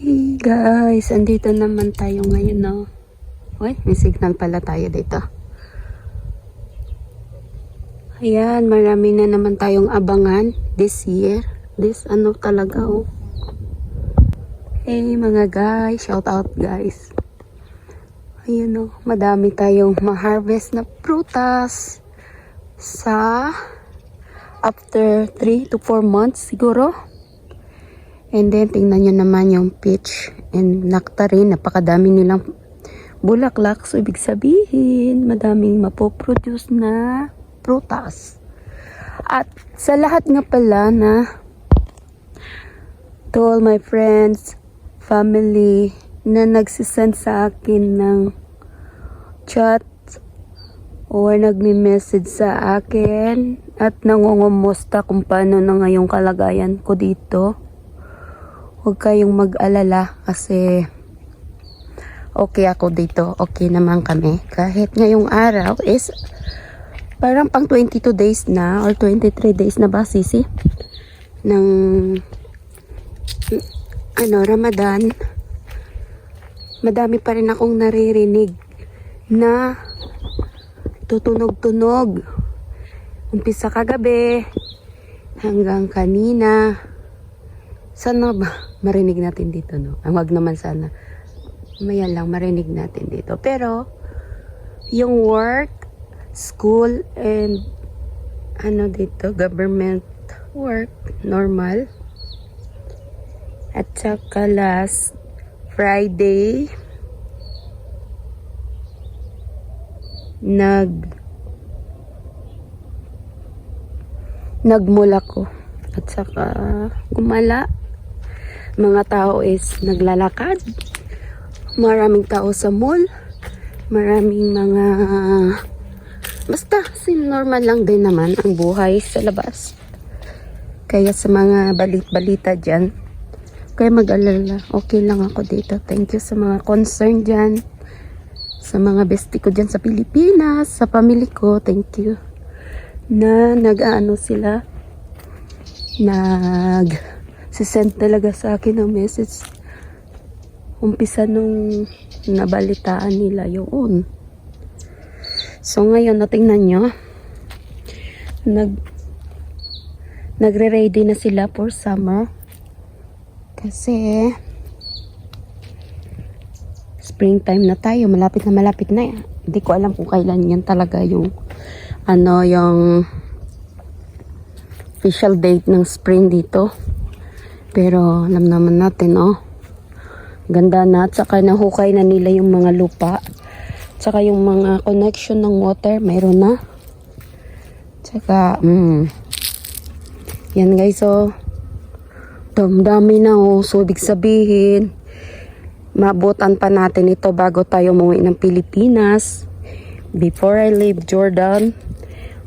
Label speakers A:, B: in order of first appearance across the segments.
A: Hey guys, andito naman tayo ngayon, no? Uy, may signal pala tayo dito. Ayan, marami na naman tayong abangan this year. This ano talaga, oh. Hey mga guys, shout out guys. Ayan, oh, madami tayong ma-harvest na prutas sa after 3 to 4 months siguro. And then, tingnan nyo naman yung peach and nectarine. Napakadami nilang bulaklak. So, ibig sabihin, madaming mapoproduce na prutas. At sa lahat nga pala na to all my friends, family, na nagsisend sa akin ng chat or nagme-message sa akin at nangungumusta kung paano na ngayong kalagayan ko dito. Huwag kayong mag-alala kasi okay ako dito. Okay naman kami. Kahit ngayong araw is parang pang 22 days na or 23 days na ba, Sisi? Ng Ramadan. Madami pa rin akong naririnig na tutunog-tunog. Umpisa kagabi hanggang kanina. Sana ba marinig natin dito, no? Wag naman sana. Maya lang marinig natin dito. Pero, yung work, school, and dito, government work, normal. At saka last Friday, nagmula ko. At saka gumala. Mga tao is naglalakad. Maraming tao sa mall. Maraming mga basta normal lang din naman ang buhay sa labas. Kaya sa mga balita dyan, kaya mag-alala, okay lang ako dito. Thank you sa mga concern dyan, sa mga bestie ko dyan sa Pilipinas, sa family ko, thank you na sila, sisend talaga sa akin ng message. Umpisa nung nabalitaan nila yun. So ngayon, natingnan nyo, nagre-ready na sila for summer. Kasi springtime na tayo, malapit na. Hindi ko alam kung kailan yan talaga yung yung official date ng spring dito. Pero alam naman natin, ganda na. At saka nahukay na nila yung mga lupa. At saka yung mga connection ng water, mayroon na. At saka, yan guys, dami na, So, ibig sabihin, maabutan pa natin ito bago tayo umuwi ng Pilipinas. Before I leave Jordan,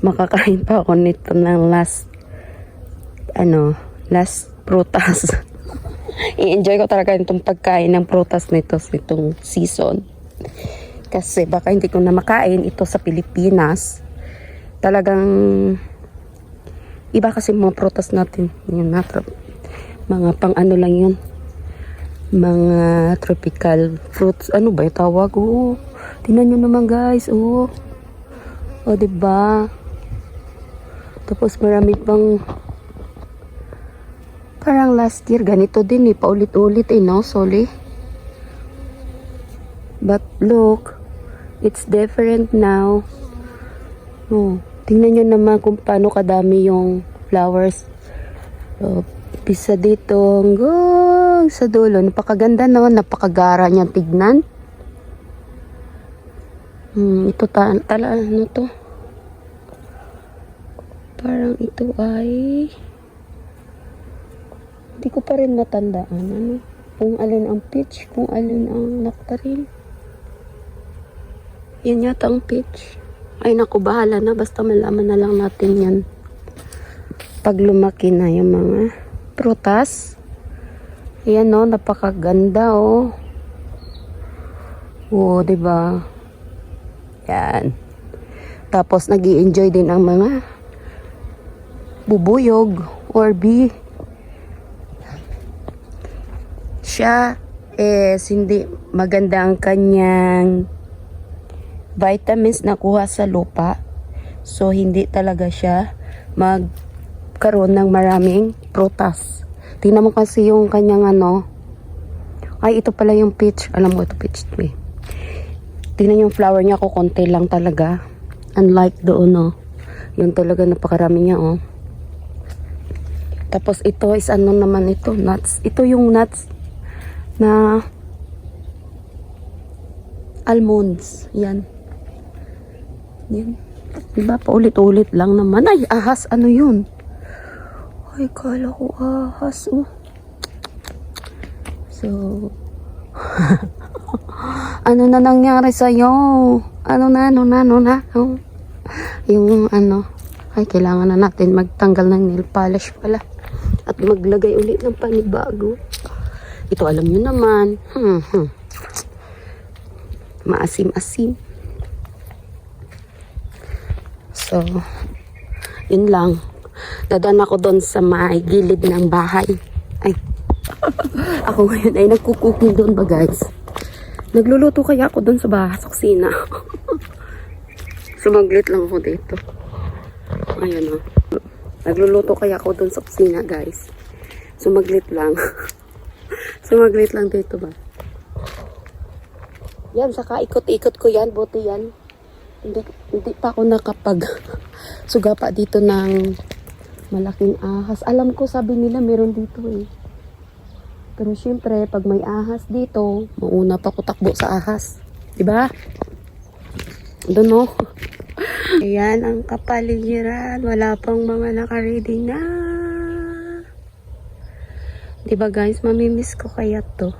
A: makakain pa ako nito ng last prutas. I-enjoy ko talaga itong pagkain ng prutas nitong season. Kasi baka hindi ko na makain ito sa Pilipinas. Talagang iba kasi mga prutas natin. Yun, mga pang lang yun. Mga tropical fruits. Ano ba yung tawag? Tingnan nyo naman guys. Diba? Tapos marami pang parang last year, ganito din paulit-ulit no, Soli? But look, it's different now. Tingnan nyo naman kung paano kadami yung flowers. Pisa dito hanggang sa dulo. Napakaganda naman, napakagara niyang tignan. Ito ano to? Parang ito ay hindi ko pa rin matandaan kung alin ang peach, kung alin ang nectarine. Yan yata ang peach. Ay naku, bahala na, basta malaman na lang natin yan pag lumaki na yung mga prutas. Ayan napakaganda diba? Yan. Tapos nag-i-enjoy din ang mga bubuyog or bee. siya is hindi maganda ang kanyang vitamins na kuha sa lupa. So, hindi talaga siya magkaroon ng maraming prutas. Tingnan mo kasi yung kanyang ano. Ay, ito pala yung peach. Alam mo, ito peach to eh. Tingnan yung flower niya ko, konti lang talaga. Unlike doon, no. Yun talaga, napakarami niya, oh. Tapos, ito is ano naman ito, nuts. Ito yung nuts na almonds. Yan. Yan. Diba, paulit-ulit lang naman. Ay, ahas, ano yun? Ay, kala ko ahas, oh. So, ano na nangyari sa'yo? Ano na? Oh. Yung ano, ay, kailangan na natin magtanggal ng nail polish pala. At maglagay ulit ng panibago. Ito, alam nyo naman. Maasim-asim. So, yun lang. Dadaan ako doon sa may gilid ng bahay. Ay, ako ngayon ay nagkukuking doon ba guys? Nagluluto kaya ako doon sa bahay, sa kusina. Sumaglit lang ako dito. Ayan o. Nagluluto kaya ako doon sa kusina guys. Sumaglit lang. Sumaglit lang dito ba? Yan, saka ikot-ikot ko yan. Buti yan. Hindi pa ako nakapag suga pa dito ng malaking ahas. Alam ko sabi nila meron dito eh. Pero syempre pag may ahas dito, mauna pa ko takbo sa ahas. Diba? Doon no? Ayan ang kapaligiran. Wala pang mga naka-ready na. Diba guys, mamimiss ko kaya to.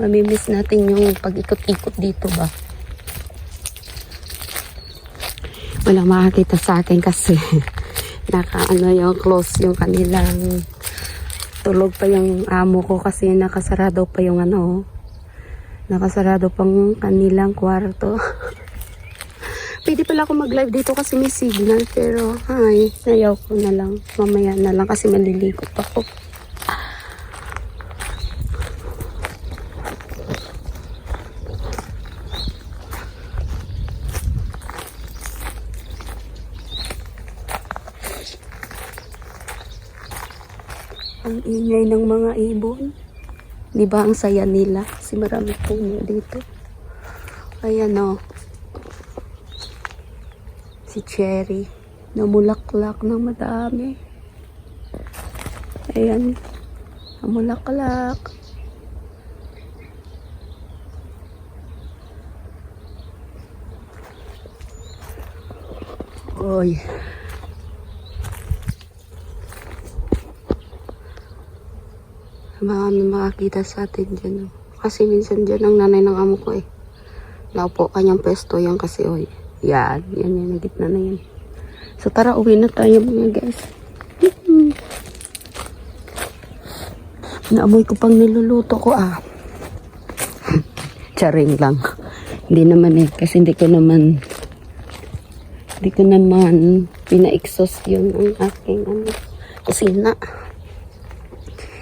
A: Mamimiss natin yung pag-ikot-ikot dito ba. Walang makakita sa akin kasi naka-ano yung close yung kanilang tulog pa yung amo ko kasi nakasarado pa yung ano. Nakasarado pang kanilang kwarto. Pwede pala ako mag-live dito kasi may signal pero ay, sayaw ko na lang. Mamaya na lang kasi maliligot ako. Ang ingay ng mga ibon. Di ba ang saya nila? Kasi marami puno dito. Ayan o. Si Cherry. Namulaklak ng madami. Ayan. Namulaklak. Oy. Marami makakita sa atin dyan. Kasi minsan dyan ang nanay ng amo ko eh. Naupo kanyang pesto yan kasi oy. Yan. Yan. Gitna na yan. So tara, uwi na tayo mga guys. Naamoy ko pang niluluto ko ah. Charing lang. Hindi naman eh. Kasi hindi ko naman pina-exhaust yun ang aking kusina.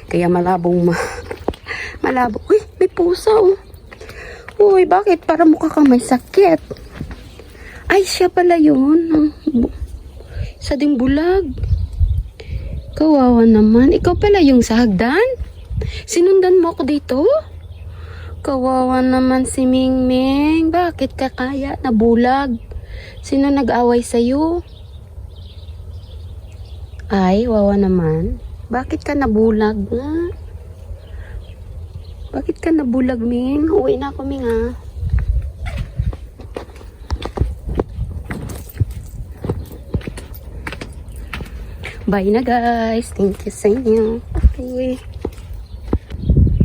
A: Kaya malabong malabo. Uy, may pusa oh. Uy, bakit? Para mukha kang may sakit. Ay, siya pala yun. Sa ding bulag. Kawawa naman. Ikaw pala yung sa hagdan? Sinundan mo ako dito? Kawawa naman si Mingming. Bakit ka kaya nabulag? Sino nag-away sa'yo? Ay, wawa naman. Bakit ka nabulag nga? Bakit ka nabulag, Ming? Uwi na ako, Ming, ha? Bye na, guys. Thank you sa inyo. Okay.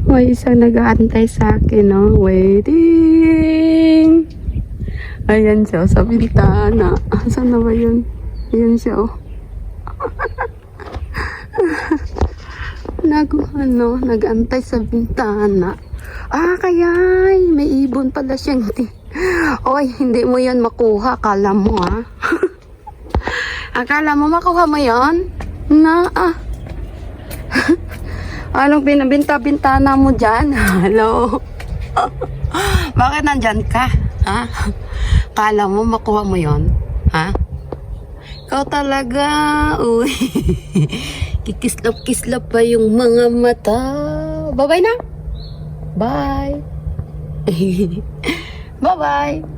A: May isang nag-aantay sa akin, no? Waiting. Ayan siya, sa bintana. Saan na ba yun? Ayan siya, oh. Nag-antay sa bintana. Ah, kaya may ibon pala siyang. Oy, hindi mo yan makuha, kala mo ah. Akala mo makuha mo yon? Na, Anong binabinta-bintana mo dyan? Hello? Bakit nandyan ka? Ha? Akala mo makuha mo yon? Ha? Ikaw talaga. Uy. Kikislap-kislap pa yung mga mata. Bye-bye na. Bye. Bye-bye.